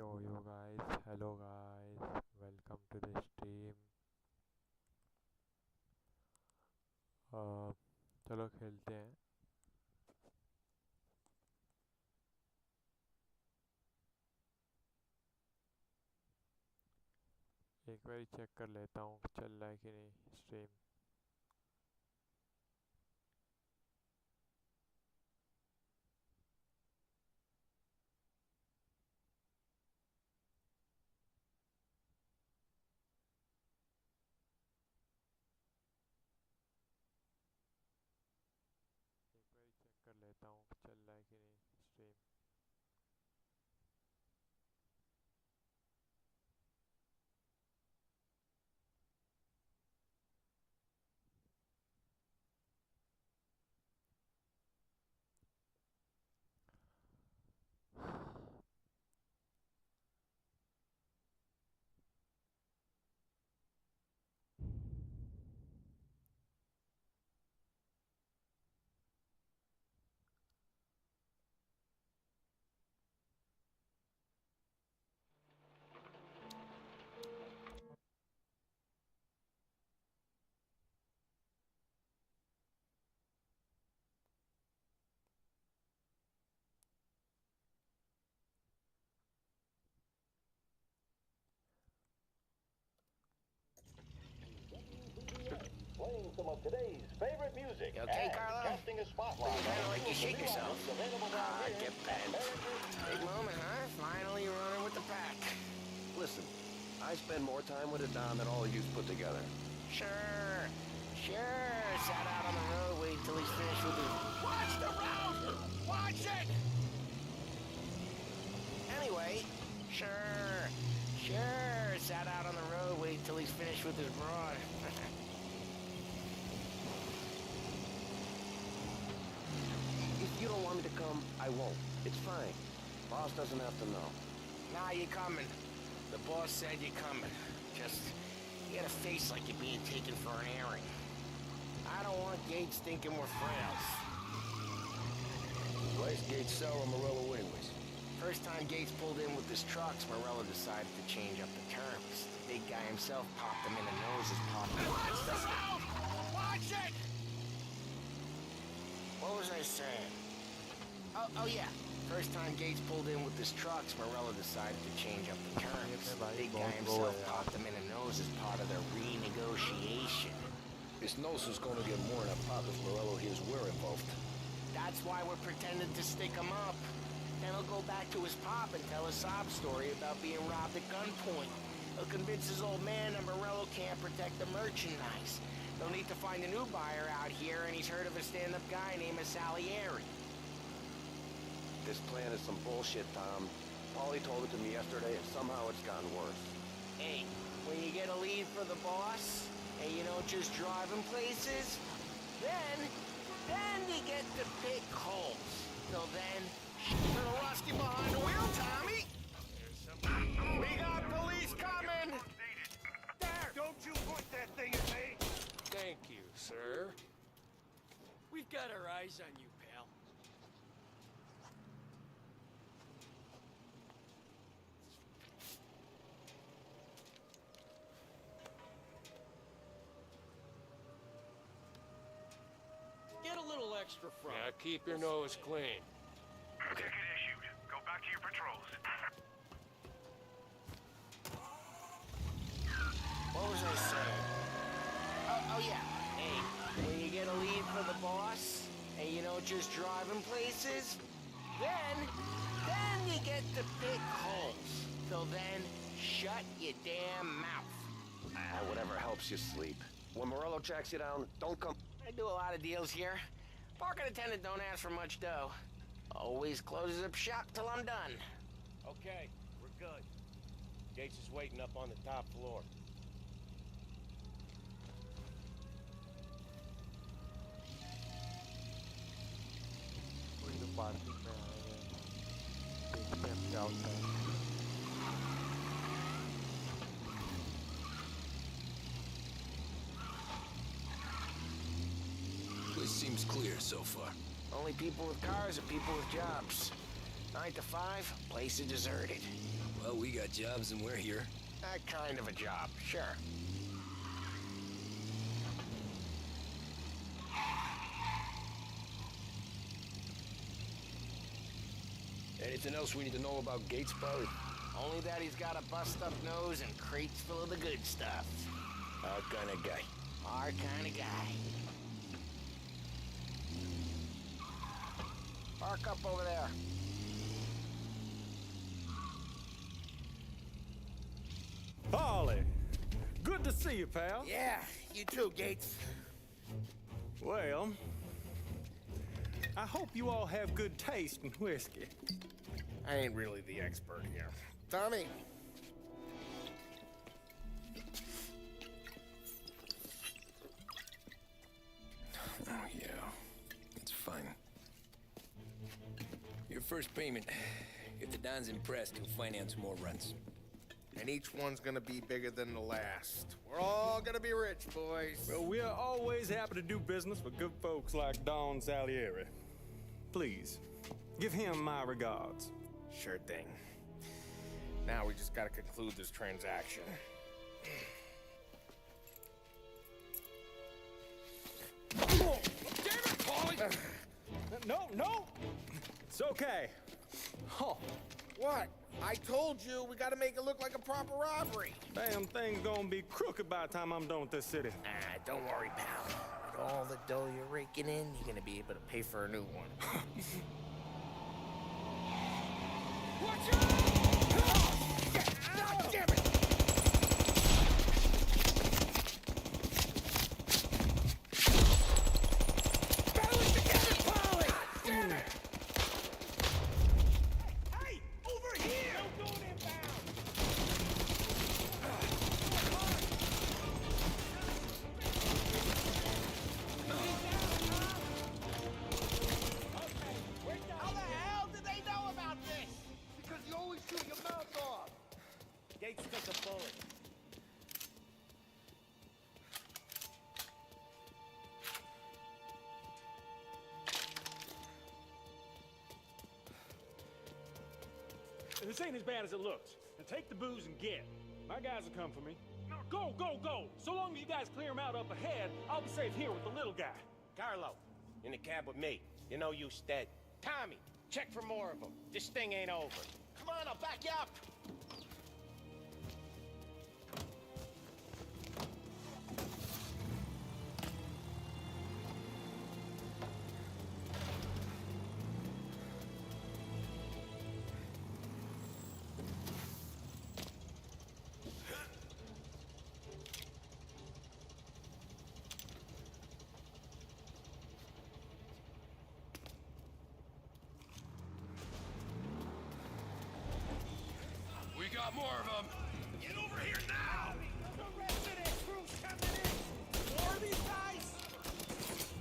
Yo guys, hello guys, welcome to the stream। चलो खेलते हैं। एक बार चेक कर लेता हूँ चल रहा है कि नहीं स्ट्रीम। एक बार चेक कर लेता हूँ चल रहा है कि नहीं stream. Playing some of today's favorite music. You okay, and Carlo? casting a spotlight. You kinda like you shake yourself. Get bent. Big Big moment, huh? Finally running with the pack. Listen, I spend more time with a Don than all of you put together. Sure. Sat out on the road, wait till he's finished with his... Watch the road! Watch it! Anyway, sure. Sat out on the road, wait till he's finished with his broad. If you don't want me to come, I won't. It's fine. Boss doesn't have to know. Nah, you're coming. The boss said you're coming. Just, you got a face like you're being taken for an airing. I don't want Gates thinking we're frails. Why's Gates sour on Morello anyways? First time Gates pulled in with his trucks, Morello decided to change up the terms. The big guy himself popped him in the nose as popped. Watch the road! Watch it! What was I saying? Oh yeah. First time Gates pulled in with his trucks, Morello decided to change up the terms. The big guy himself popped him in the nose as part of their renegotiation. His nose is gonna get more than a pop if Morello hears we're involved. That's why we're pretending to stick him up. Then he'll go back to his pop and tell a sob story about being robbed at gunpoint. He'll convince his old man that Morello can't protect the merchandise. They'll need to find a new buyer out here, and he's heard of a stand-up guy named Salieri. This plan is some bullshit, Tom. Paulie told it to me yesterday, and somehow it's gotten worse. Hey, when you get a lead for the boss, and you don't just drive him places, then you get to pick holes. Till then, little rusty behind the wheel, Tommy! We got police coming! There! Don't you point that thing at me! Thank you, sir. We've got our eyes on you, pal. Get a little extra front. Yeah, keep your nose clean. Ticket issued. Go back to your patrols. What was I saying? Oh yeah. Hey, when you get a lead for the boss, and you don't just drive him places, then you get to pick holes. Till then, shut your damn mouth. Whatever helps you sleep. When Morello tracks you down, don't come... I do a lot of deals here. Parking attendant don't ask for much dough. Always closes up shop till I'm done. Okay, we're good. Gates is waiting up on the top floor. कोई तो parking में आए हैं, देखते हैं क्या होता है। This seems clear so far. Only people with cars are people with jobs. 9 to 5, place is deserted. Well, we got jobs and we're here. That kind of a job, sure. Anything else we need to know about Gates, Barry? Only that he's got a bust-up nose and crates full of the good stuff. Our kind of guy. Our kind of guy. Park up over there. Polly, good to see you, pal. Yeah, you too, Gates. Well, I hope you all have good taste in whiskey. I ain't really the expert here. Tommy. Oh, yeah. It's fine. Your first payment. If the Don's impressed, he'll finance more runs. And each one's gonna be bigger than the last. We're all gonna be rich, boys. Well, we are always happy to do business with good folks like Don Salieri. Please, give him my regards. Sure thing. Now we just gotta conclude this transaction. Damn it, Polly! No! It's okay. Oh, What? I told you, we gotta make it look like a proper robbery. damn thing's gonna be crooked by the time I'm done with this city. Ah, don't worry, pal. With all the dough you're raking in, you're gonna be able to pay for a new one. Watch out! God damn it! Battle it together, Polly! Damn it! Hey, over here! No going inbound! How the hell did they know about this? Because you always shoot your mouth off! Gates took a bullet. This ain't as bad as it looks. Now take the booze and get. My guys will come for me. No, go! So long as you guys clear him out up ahead, I'll be safe here with the little guy. Carlo, in the cab with me. You know you stead. Tommy, check for more of them. This thing ain't over. Come on, I'll back you up. We got more of them. Get over here now! The resident crew's coming in! More of these guys!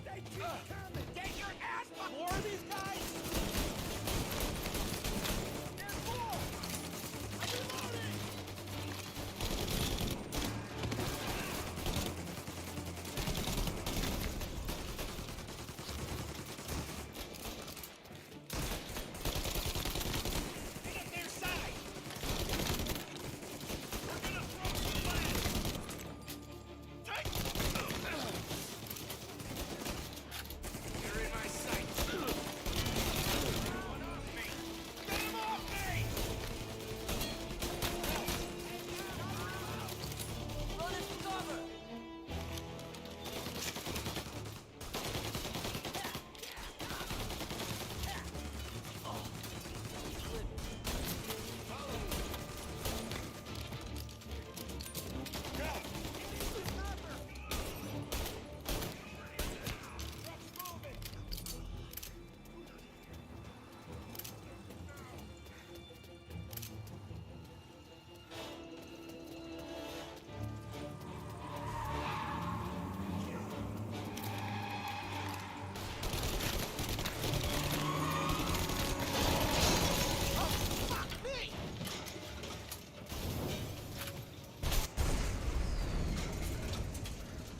They keep coming! Get your ass behind! More of these guys! There's more! I'm reloading! Get up their side! We're gonna throw some flags! Take! You're in my sight! One off me! Get him off me! Run it for cover!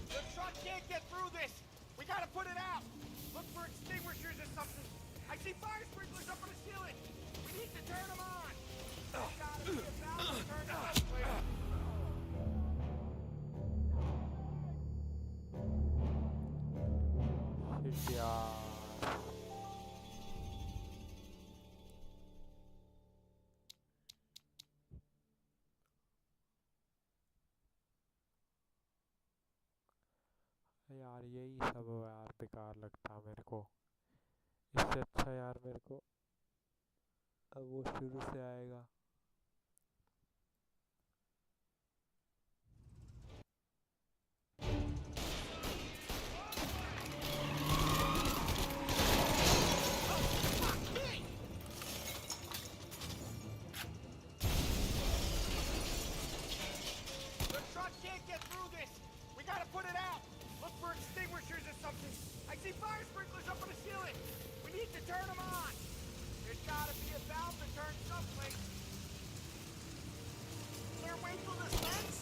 The truck can't get through this! We gotta put it out! Look for extinguishers or something! I see fire sprinklers up on the ceiling! We need to turn them on! Shit यार यार यही सब यार बेकार लगता मेरे को। इससे अच्छा यार मेरे को अब वो शुरू से आएगा। The truck can't get through this. We gotta put it out. Look for extinguishers or something. I see fire sprinklers up on the ceiling. We need to turn them on. There's gotta be a valve to turn someplace. Is there a way through this fence?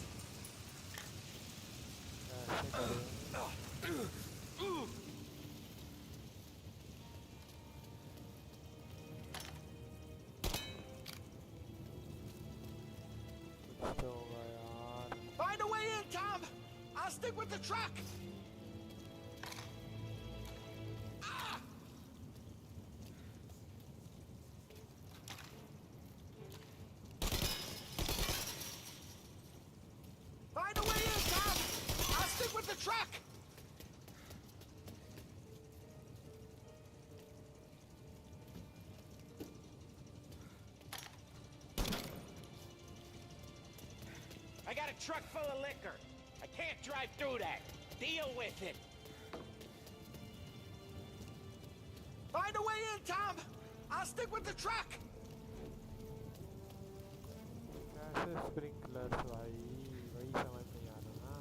कुछ तो होगा यार। Find a way in, Tom. I'll stick with the truck. Ah! Find a way in, Tom. I'll stick with the truck. I got a truck full of liquor. I can't drive through that. Deal with it. Find a way in, Tom. I'll stick with the truck. कैसे sprinklers भाई वही समझ नहीं आ रहा ना।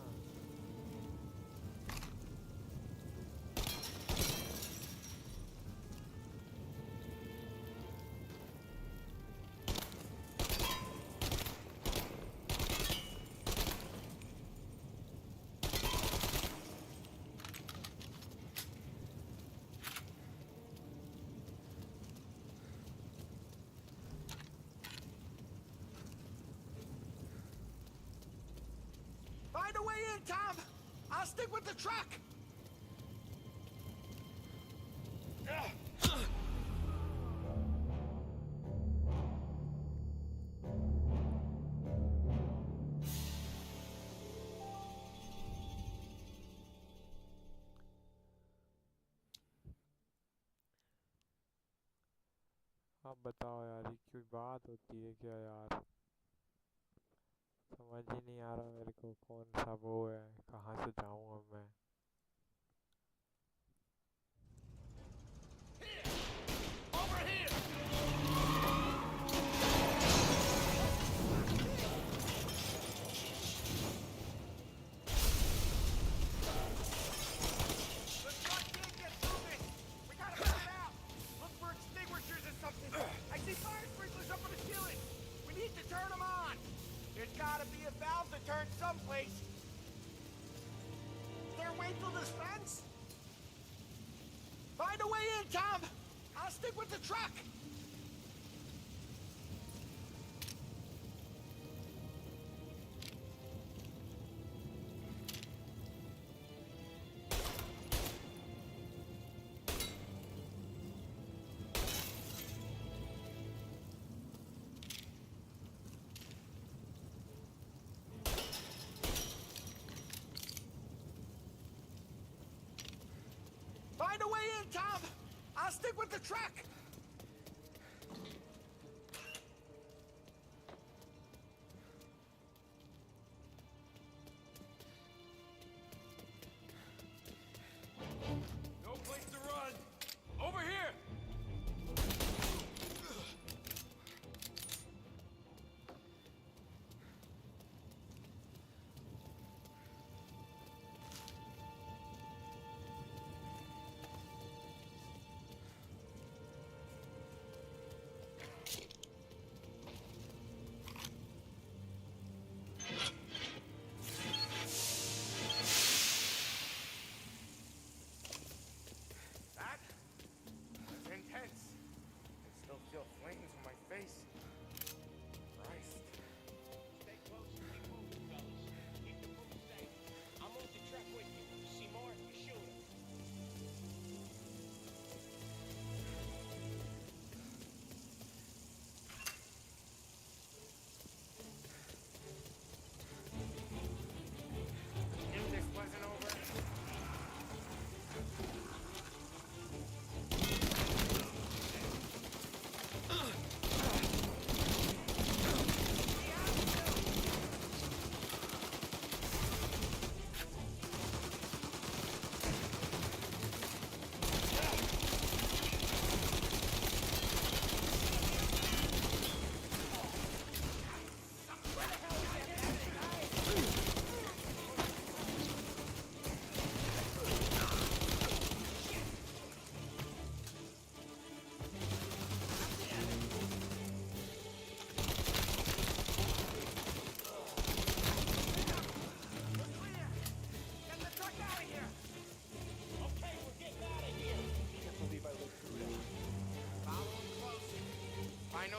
Find a way in, Tom. I'll stick with the truck. अब बताओ यार ये कोई बात होती है क्या यार। समझ ही नहीं आ रहा मेरे को कौन सा वो है कहाँ से जाऊँ अब मैं। Over here. The truck can't get through this. We gotta put it out. Look for extinguishers or something. I see fire sprinklers up on the ceiling. We need to turn them on. There's gotta be a valve to turn someplace. Is there a way through this fence? Find a way in, Tom. I'll stick with the truck. Find a way in, Tom. I'll stick with the truck. No place to run. Over here.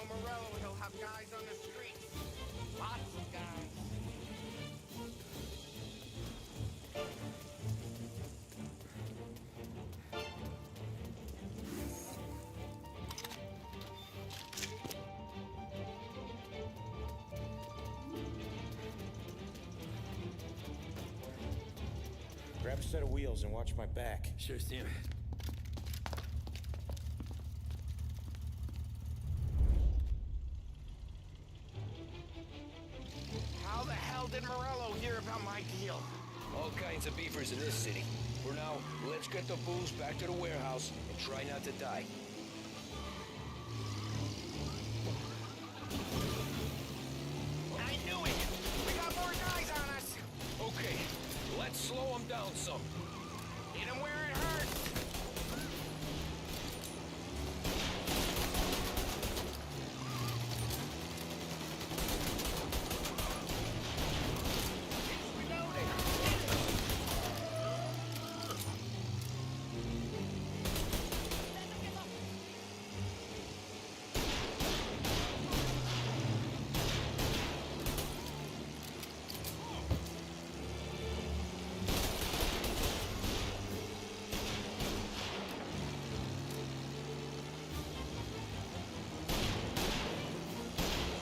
Morello, he'll have guys on the streets. Lots of guys. Grab a set of wheels and watch my back. Sure, Sam. How the hell did Morello hear about my deal? All kinds of beefers in this city. For now, let's get the booze back to the warehouse and try not to die. I knew it! We got more guys on us! Okay, let's slow them down some. Hit him where it hurts!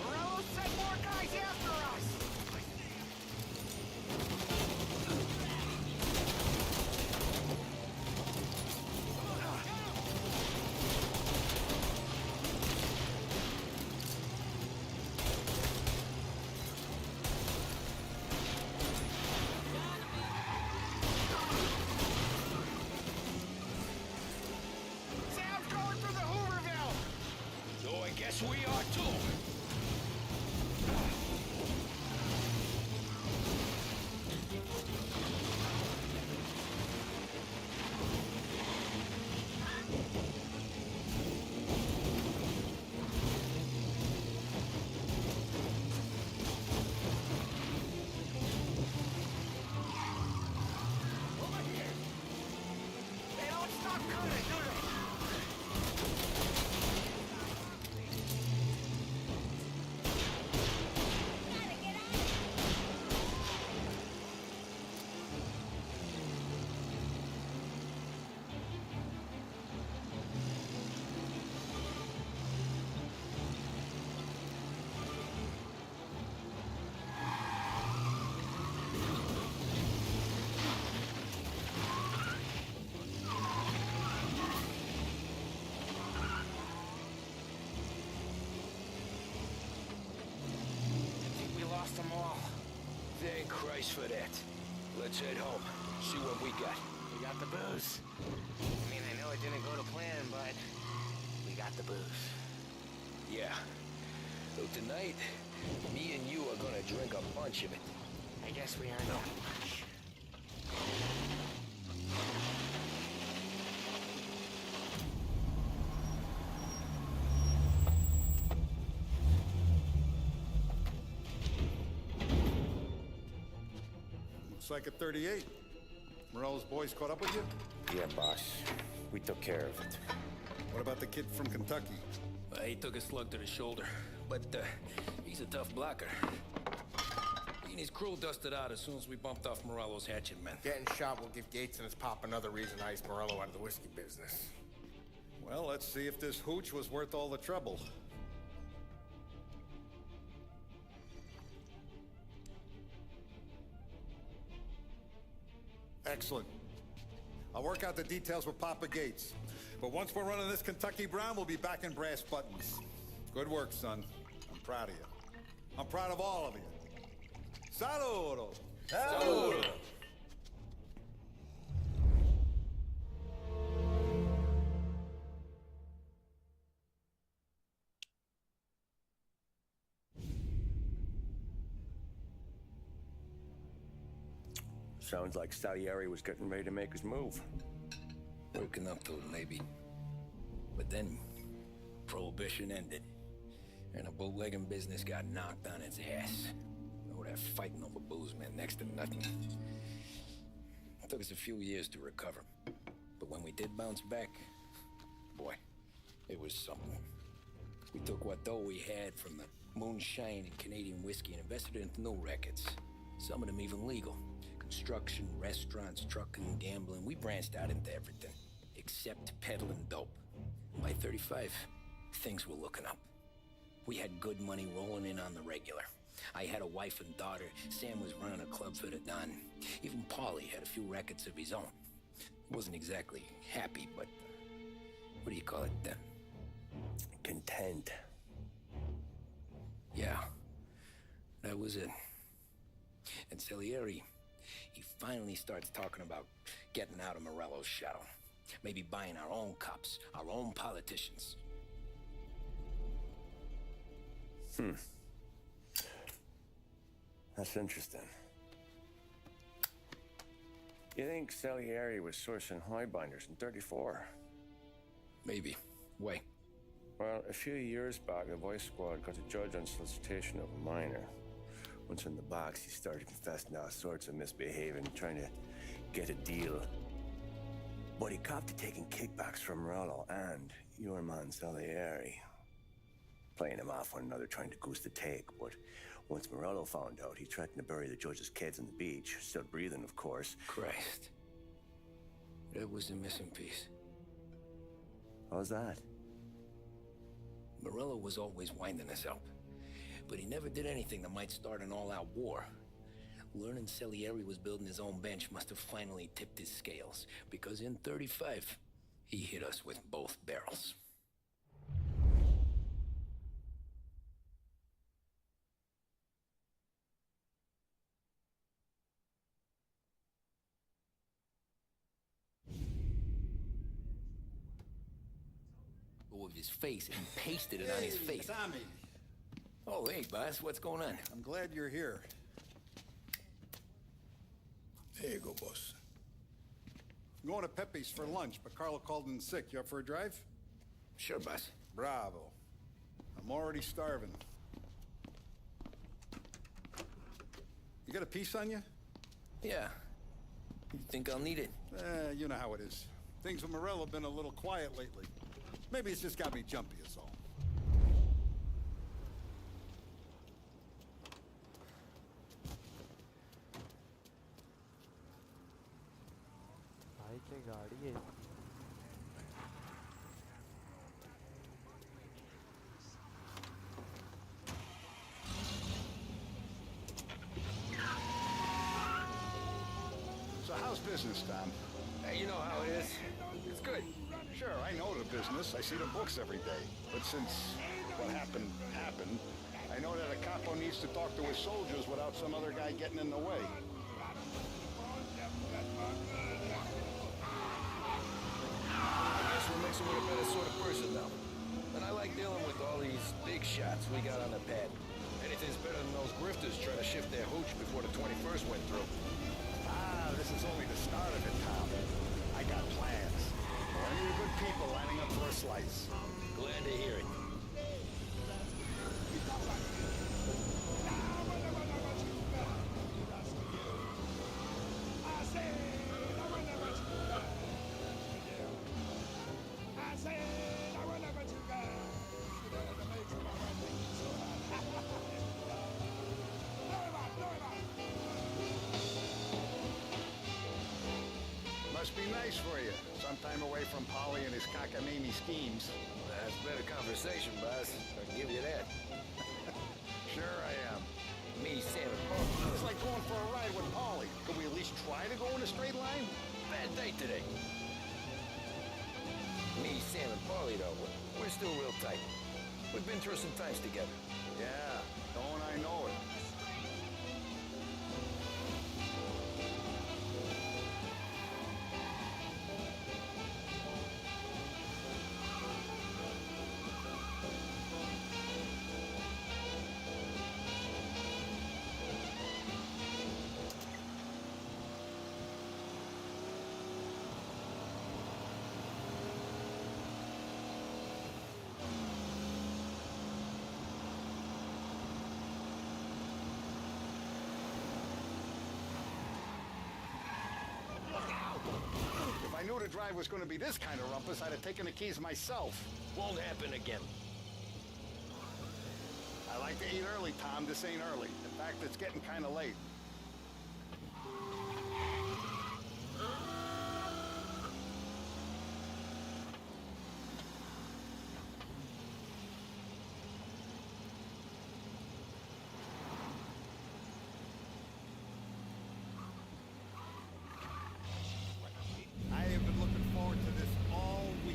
Morello sent more guys after us! Sam's going through the Hooverville! So I guess we are too. They don't stop coming, do they? I think we lost them all. Thank Christ for that. Let's head home, see what we got. We got the booze. I mean, I know it didn't go to plan, but we got the booze. Yeah. So tonight, me and you are gonna drink a bunch of it. I guess we earned that much. Looks like a 38. Morello's boys caught up with you? Yeah, boss. We took care of it. What about the kid from Kentucky? He took a slug to the shoulder, but he's a tough blocker. He and his crew dusted out as soon as we bumped off Morello's hatchet men. Getting shot will give Gates and his pop another reason to ice Morello out of the whiskey business. Well, let's see if this hooch was worth all the trouble. Excellent. I'll work out the details with Papa Gates. But once we're running this Kentucky Brown, we'll be back in brass buttons. Good work, son. I'm proud of you. I'm proud of all of you. Saludo! Saludo! Sounds like Salieri was getting ready to make his move. Woken up to it, maybe. But then, Prohibition ended. And the bootlegging business got knocked on its ass. All that fighting over booze meant next to nothing. It took us a few years to recover. But when we did bounce back, boy, it was something. We took what dough we had from the moonshine and Canadian whiskey and invested it into new records. Some of them even legal. Construction, restaurants, trucking, gambling. We branched out into everything, except peddling dope. By 35, things were looking up. We had good money rolling in on the regular. I had a wife and daughter. Sam was running a club for the Don. Even Paulie had a few records of his own. Wasn't exactly happy, but what do you call it? Content. Yeah, that was it. And Salieri, he finally starts talking about getting out of Morello's shadow. Maybe buying our own cops, our own politicians. That's interesting. You think Salieri was sourcing highbinders in 34? Maybe. Why? Well, a few years back, the Vice Squad got a judge on solicitation of a minor. Once in the box, he started confessing all sorts of misbehaving, trying to get a deal. But he copped to taking kickbacks from Morello and your man Salieri. Playing him off one another, trying to goose the take, but once Morello found out, he threatened to bury the judge's kids on the beach. Still breathing, of course. Christ. That was the missing piece. How's that? Morello was always winding us up, but he never did anything that might start an all-out war. Learning Salieri was building his own bench must have finally tipped his scales, because in 35, he hit us with both barrels. With his face, and he pasted it on his face. Tommy. Oh, hey, boss, what's going on? I'm glad you're here. There you go, boss. I'm going to Pepe's for lunch, but Carlo called in sick. You up for a drive? Sure, boss. Bravo. I'm already starving. You got a piece on you? Yeah. You think I'll need it? You know how it is. Things with Morello have been a little quiet lately. Maybe it's just got me jumpy is all. भाई की गाड़ी है So how's business, Tom? Hey, you know how it is. It's good. Sure, I know the business. I see the books every day. But since what happened, I know that a capo needs to talk to his soldiers without some other guy getting in the way. I guess we're mixing with a better sort of person now. And I like dealing with all these big shots we got on the pad. Anything's better than those grifters trying to shift their hooch before the 21st went through. Ah, this is only the start of it, Tom. I got plans. Plenty of good people lining up for a slice. Glad to hear it. Must be nice for you. Sometime away from Polly and his cockamamie schemes. That's better conversation, boss. I can give you that. Sure I am. Me, Sam, and It's like going for a ride with Polly. Could we at least try to go in a straight line? bad day today. Me, Sam, and Paulie, though, we're still real tight. We've been through some times together. Yeah, don't I know it. If I knew the drive was going to be this kind of rumpus, I'd have taken the keys myself. Won't happen again. like to eat early, Tom. This ain't early. In fact, it's getting kind of late. I have been looking forward to this all week.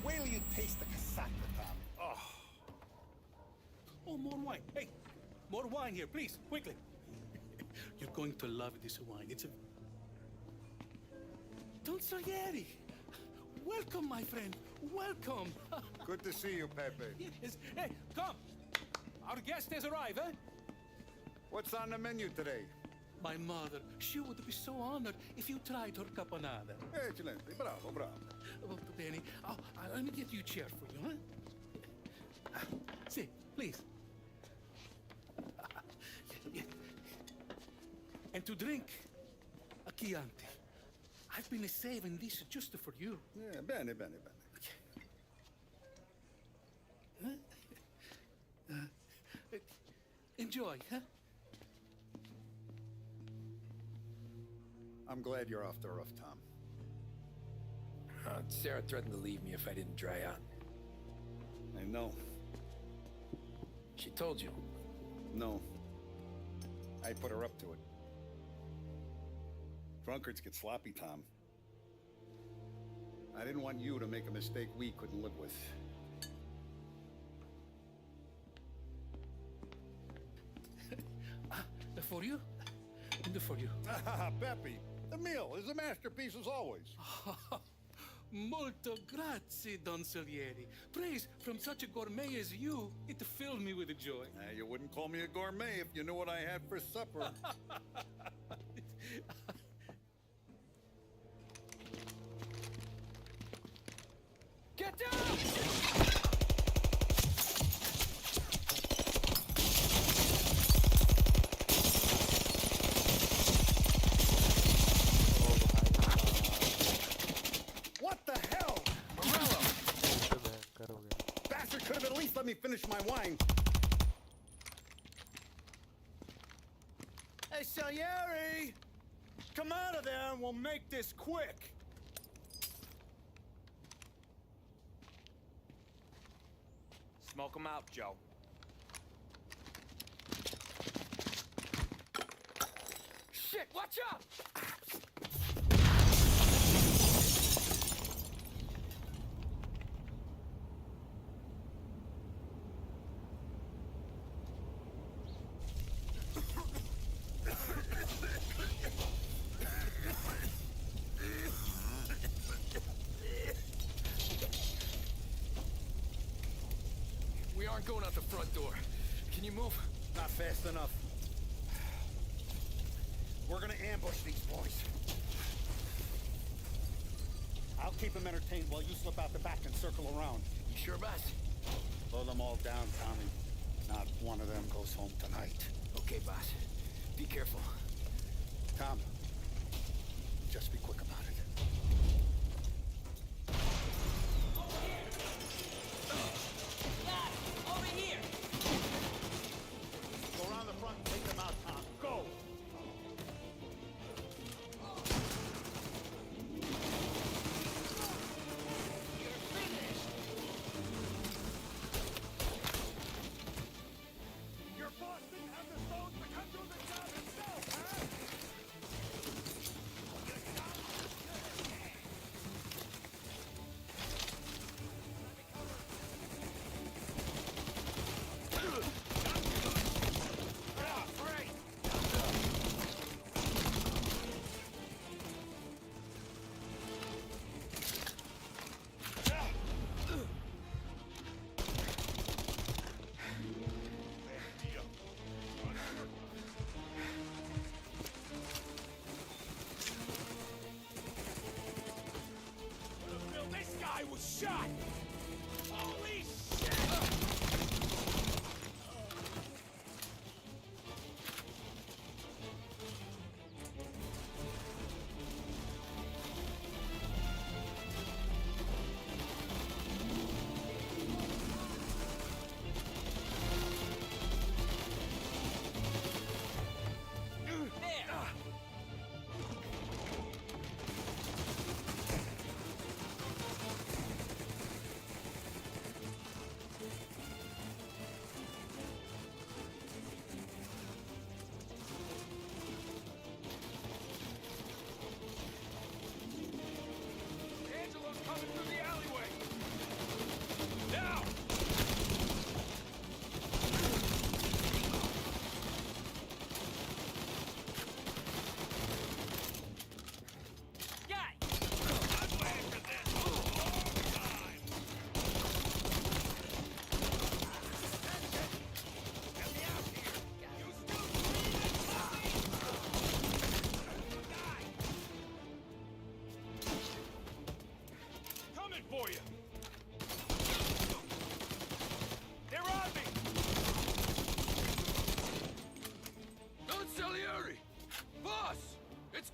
Wait till you taste the casaca, Tom. Oh, more wine. Hey, more wine here, please, quickly. You're going to love this wine. It's a... Don Salieri. Welcome, my friend. Welcome. Good to see you, Pepe. Yes. Hey, come. Our guest has arrived, eh? What's on the menu today? My mother, she would be so honored if you tried her caponata. Excelente. Bravo, bravo. Oh, Benny, let me get you a chair for you, huh? See, please. Yeah. And to drink, a Chianti. I've been saving this just for you. Yeah, bene, bene, bene. Enjoy, huh? I'm glad you're off the roof, Tom. Sarah threatened to leave me if I didn't dry out. I know. She told you? No. I put her up to it. Drunkards get sloppy, Tom. I didn't want you to make a mistake we couldn't live with. For you, and for you. Pepe, the meal is a masterpiece as always. Molto grazie, Don Salieri. Praise from such a gourmet as you, it filled me with joy. You wouldn't call me a gourmet if you knew what I had for supper. Get down! What the hell? Bastard could have at least let me finish my wine. Hey, Salieri! Come out of there and we'll make this quick. Smoke 'em out, Joe. Shit, watch out! We aren't going out the front door. Can you move? Not fast enough. We're gonna ambush these boys. I'll keep them entertained while you slip out the back and circle around. You sure, boss? Blow them all down, Tommy. Not one of them goes home tonight. Okay, boss. Be careful. Tom, just be quick about it. Over here! Go around the front and take them out, Tom. Go! You're finished! Your boss didn't have the stones to come do the job himself, huh? This guy was shot! Holy shit!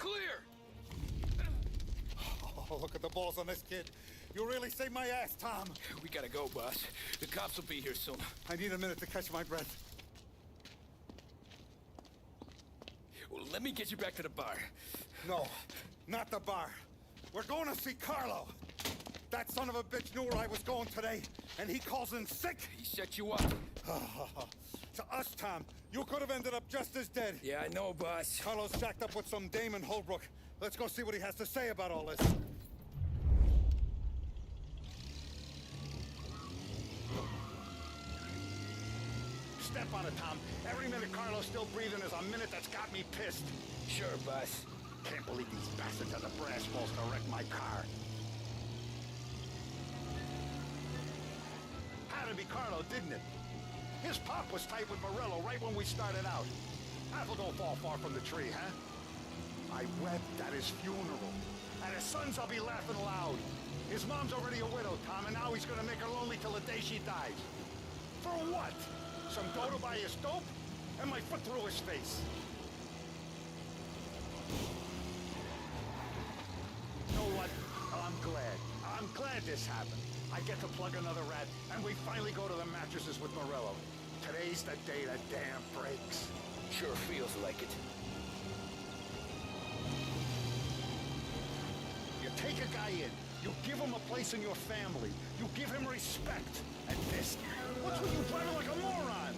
clear! Oh, look at the balls on this kid. You really saved my ass, Tom. We gotta go, boss. The cops will be here soon. I need a minute to catch my breath. Well, let me get you back to the bar. No, not the bar. We're going to see Carlo. That son of a bitch knew where I was going today, and he calls in sick. He set you up. To us, Tom, you could have ended up just as dead. Yeah, I know, boss. Carlo's jacked up with some dame in Holbrook. Let's go see what he has to say about all this. Step on it, Tom. Every minute Carlo's still breathing is a minute that's got me pissed. Sure, boss. Can't believe these bastards had the brass balls to wreck my car. Had to be Carlo, didn't it? His pop was tight with Morello right when we started out. Apple don't fall far from the tree, huh? I wept at his funeral. At his sons, I'll be laughing loud. His mom's already a widow, Tom, and now he's gonna make her lonely till the day she dies. For what? Some dough to buy his dope? And my foot through his face. You know what? I'm glad. I'm glad this happened. I get to plug another rat, and we finally go to the mattresses with Morello. Today's the day the dam breaks. Sure feels like it. You take a guy in, you give him a place in your family, you give him respect. And this, what's with you driving like a moron?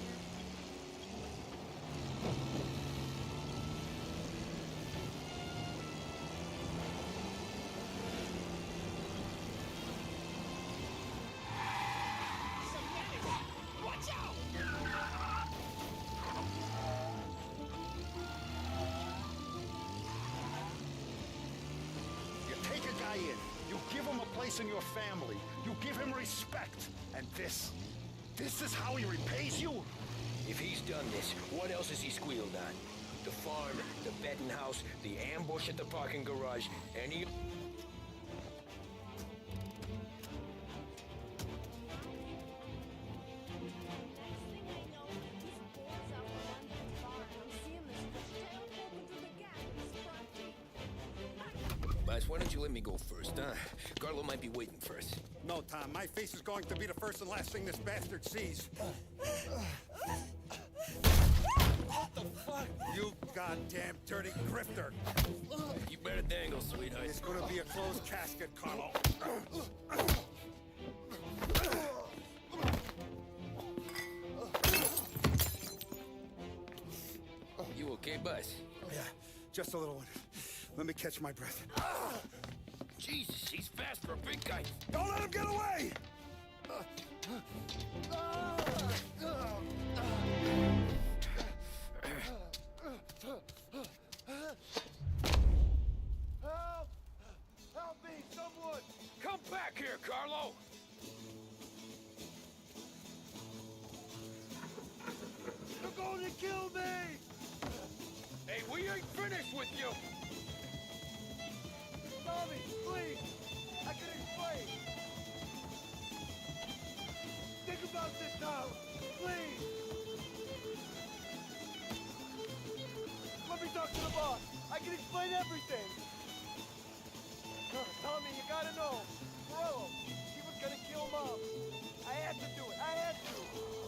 Watch out! You take a guy in, you give him a place in your family, you give him respect. And this is how he repays you? If he's done this, what else has he squealed on? The farm, the betting house, the ambush at the parking garage, any... Boss, why don't you let me go first, huh? Carlo might be waiting for us. No, Tom, my face is going to be the first and last thing this bastard sees. What the fuck? You goddamn dirty grifter. You better dangle, sweetheart. It's gonna be a closed casket, Carlo. You okay, boss? Yeah, just a little one. Let me catch my breath. Jesus, he's fast for a big guy. Don't let him get away! Help! Help me, someone! Come back here, Carlo! They're going to kill me! Hey, we ain't finished with you! Tommy, please! I can explain! Think about this, Tom! Please! Let me talk to the boss! I can explain everything! Tommy, you gotta know! Morello, he was gonna kill Mom! I had to do it! I had to!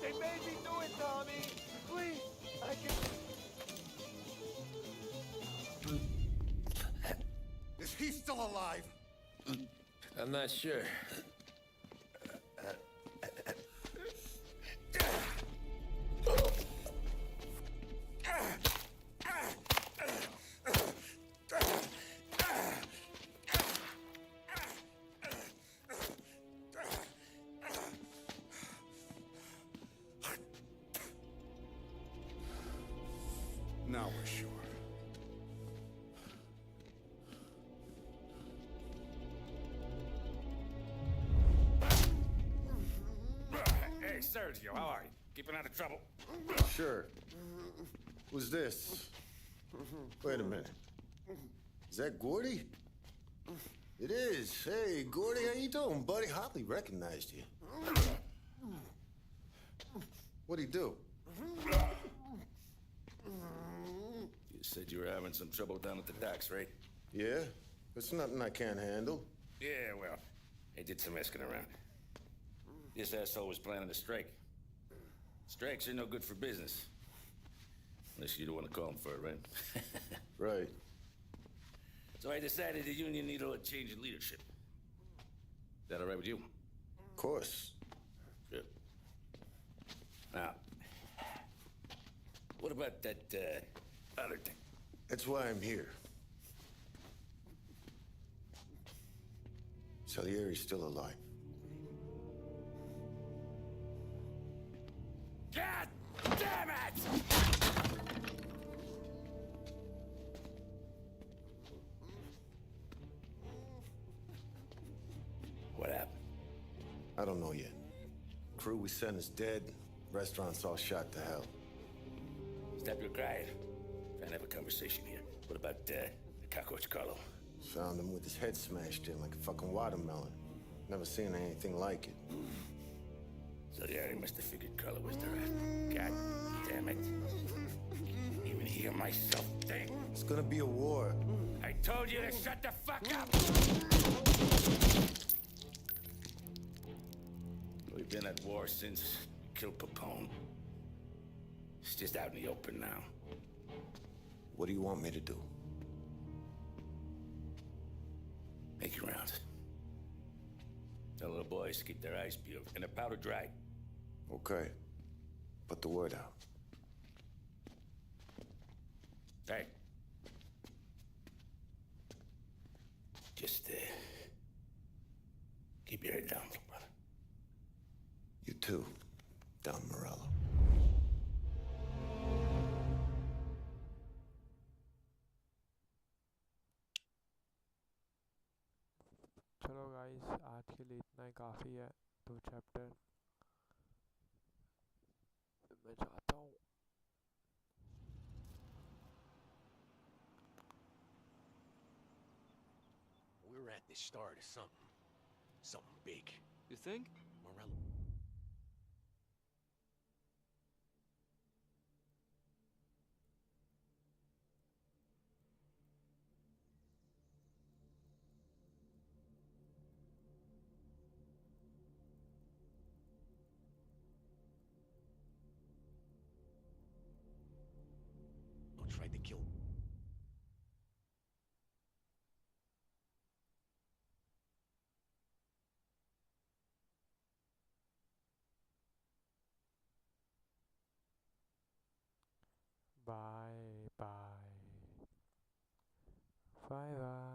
They made me do it, Tommy! Please! I can... Is he still alive? I'm not sure. Now we're sure. Hey, Sergio, how are you? Keeping out of trouble? Sure. Who's this? Wait a minute. Is that Gordy? It is. Hey, Gordy, how you doing, buddy? Hardly recognized you. What'd he do? You said you were having some trouble down at the docks, right? Yeah? It's nothing I can't handle. Yeah, well, I did some asking around. This asshole was planning a strike. Strikes are no good for business. Unless you don't want to call them for it, right? Right. So I decided the union needed a change in leadership. Is that all right with you? Of course. Good. Now, what about that, other thing? That's why I'm here. Salieri's still alive. God damn it! What happened? I don't know yet. Crew we sent is dead. Restaurant's all shot to hell. Stop your crying. Trying to have a conversation here. What about, the cockroach Carlo? Found him with his head smashed in like a fucking watermelon. Never seen anything like it. So yeah, he must have figured Carlo was the rat. God damn it. Can't even hear myself think. It's gonna be a war. I told you to shut the fuck up! We've been at war since we killed Papone. It's just out in the open now. What do you want me to do? Make your rounds. Tell the boys to keep their eyes peeled and their powder dry. Okay. Put the word out. Hey. Just, keep your head down, brother. You too, Don Morello. चलो guys, आज के लिए इतना ही काफ़ी है। 2 chapter मैं चाहता हूँ। We're at the start of something. Something big. You think? Morello. Tried to kill. Bye bye. Bye bye.